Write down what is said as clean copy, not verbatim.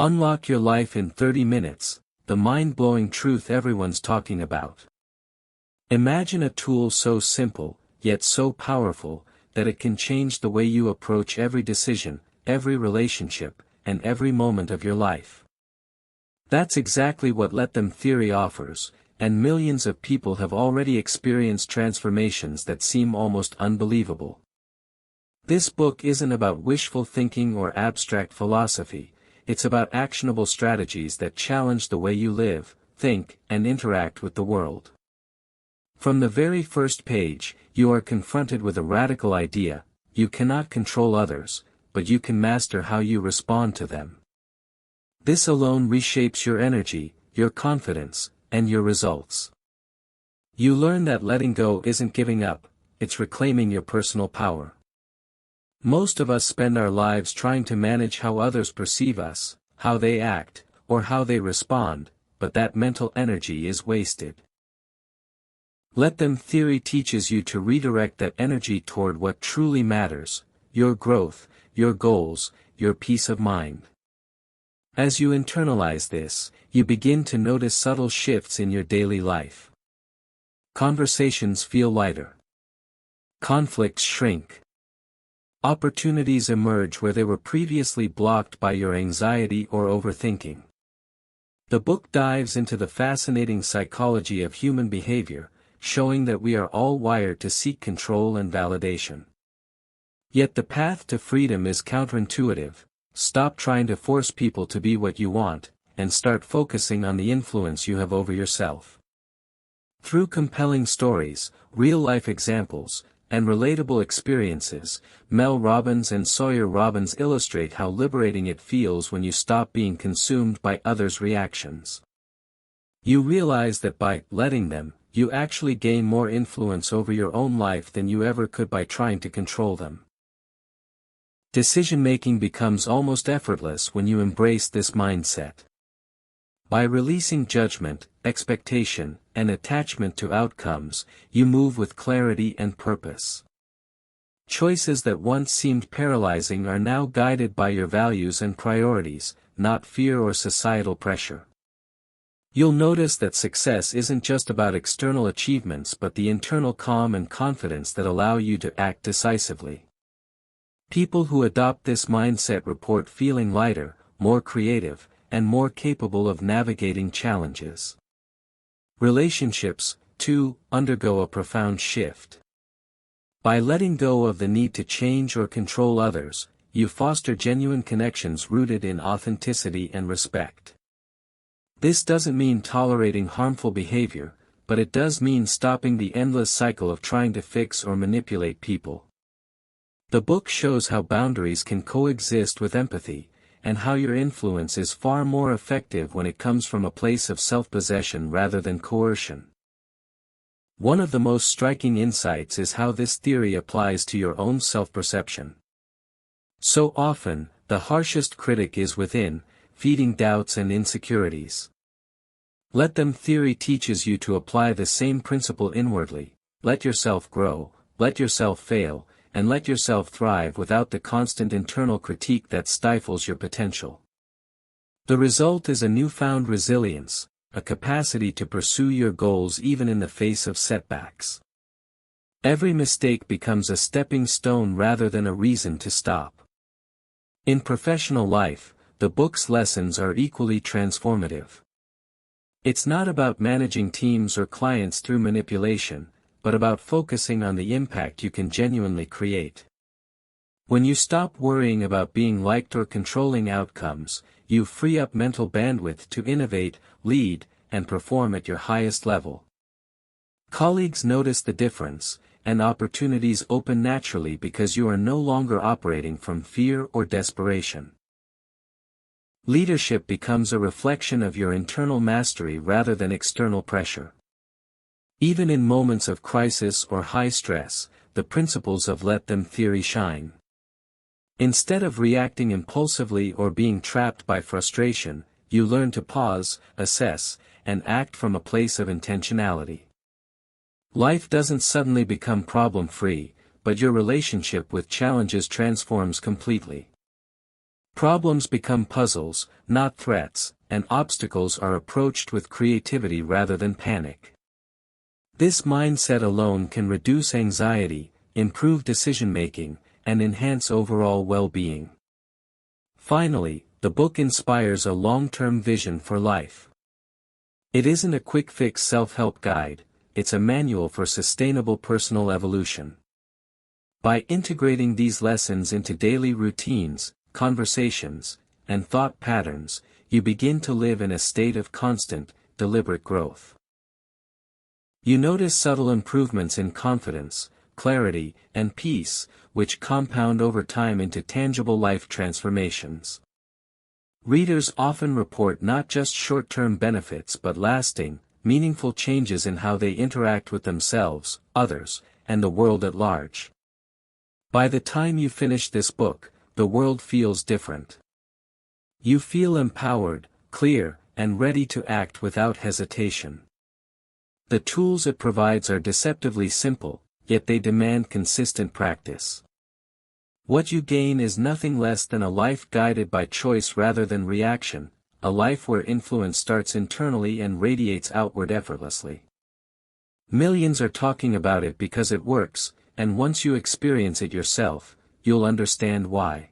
Unlock your life in 30 minutes, the mind-blowing truth everyone's talking about. Imagine a tool so simple, yet so powerful, that it can change the way you approach every decision, every relationship, and every moment of your life. That's exactly what Let Them theory offers, and millions of people have already experienced transformations that seem almost unbelievable. This book isn't about wishful thinking or abstract philosophy, it's about actionable strategies that challenge the way you live, think, and interact with the world. From the very first page, you are confronted with a radical idea: you cannot control others, but you can master how you respond to them. This alone reshapes your energy, your confidence, and your results. You learn that letting go isn't giving up, it's reclaiming your personal power. Most of us spend our lives trying to manage how others perceive us, how they act, or how they respond, but that mental energy is wasted. Let Them theory teaches you to redirect that energy toward what truly matters: your growth, your goals, your peace of mind. As you internalize this, you begin to notice subtle shifts in your daily life. Conversations feel lighter. Conflicts shrink. Opportunities emerge where they were previously blocked by your anxiety or overthinking. The book dives into the fascinating psychology of human behavior, showing that we are all wired to seek control and validation. Yet the path to freedom is counterintuitive. Stop trying to force people to be what you want, and start focusing on the influence you have over yourself. Through compelling stories, real-life examples, and relatable experiences, Mel Robbins and Sawyer Robbins illustrate how liberating it feels when you stop being consumed by others' reactions. You realize that by letting them, you actually gain more influence over your own life than you ever could by trying to control them. Decision-making becomes almost effortless when you embrace this mindset. By releasing judgment, expectation, and attachment to outcomes, you move with clarity and purpose. Choices that once seemed paralyzing are now guided by your values and priorities, not fear or societal pressure. You'll notice that success isn't just about external achievements but the internal calm and confidence that allow you to act decisively. People who adopt this mindset report feeling lighter, more creative, and more capable of navigating challenges. Relationships, too, undergo a profound shift. By letting go of the need to change or control others, you foster genuine connections rooted in authenticity and respect. This doesn't mean tolerating harmful behavior, but it does mean stopping the endless cycle of trying to fix or manipulate people. The book shows how boundaries can coexist with empathy, and how your influence is far more effective when it comes from a place of self-possession rather than coercion. One of the most striking insights is how this theory applies to your own self-perception. So often, the harshest critic is within, feeding doubts and insecurities. Let Them theory teaches you to apply the same principle inwardly: let yourself grow, let yourself fail, and let yourself thrive without the constant internal critique that stifles your potential. The result is a newfound resilience, a capacity to pursue your goals even in the face of setbacks. Every mistake becomes a stepping stone rather than a reason to stop. In professional life, the book's lessons are equally transformative. It's not about managing teams or clients through manipulation, but about focusing on the impact you can genuinely create. When you stop worrying about being liked or controlling outcomes, you free up mental bandwidth to innovate, lead, and perform at your highest level. Colleagues notice the difference, and opportunities open naturally because you are no longer operating from fear or desperation. Leadership becomes a reflection of your internal mastery rather than external pressure. Even in moments of crisis or high stress, the principles of Let Them theory shine. Instead of reacting impulsively or being trapped by frustration, you learn to pause, assess, and act from a place of intentionality. Life doesn't suddenly become problem-free, but your relationship with challenges transforms completely. Problems become puzzles, not threats, and obstacles are approached with creativity rather than panic. This mindset alone can reduce anxiety, improve decision-making, and enhance overall well-being. Finally, the book inspires a long-term vision for life. It isn't a quick-fix self-help guide, it's a manual for sustainable personal evolution. By integrating these lessons into daily routines, conversations, and thought patterns, you begin to live in a state of constant, deliberate growth. You notice subtle improvements in confidence, clarity, and peace, which compound over time into tangible life transformations. Readers often report not just short-term benefits but lasting, meaningful changes in how they interact with themselves, others, and the world at large. By the time you finish this book, the world feels different. You feel empowered, clear, and ready to act without hesitation. The tools it provides are deceptively simple, yet they demand consistent practice. What you gain is nothing less than a life guided by choice rather than reaction, a life where influence starts internally and radiates outward effortlessly. Millions are talking about it because it works, and once you experience it yourself, you'll understand why.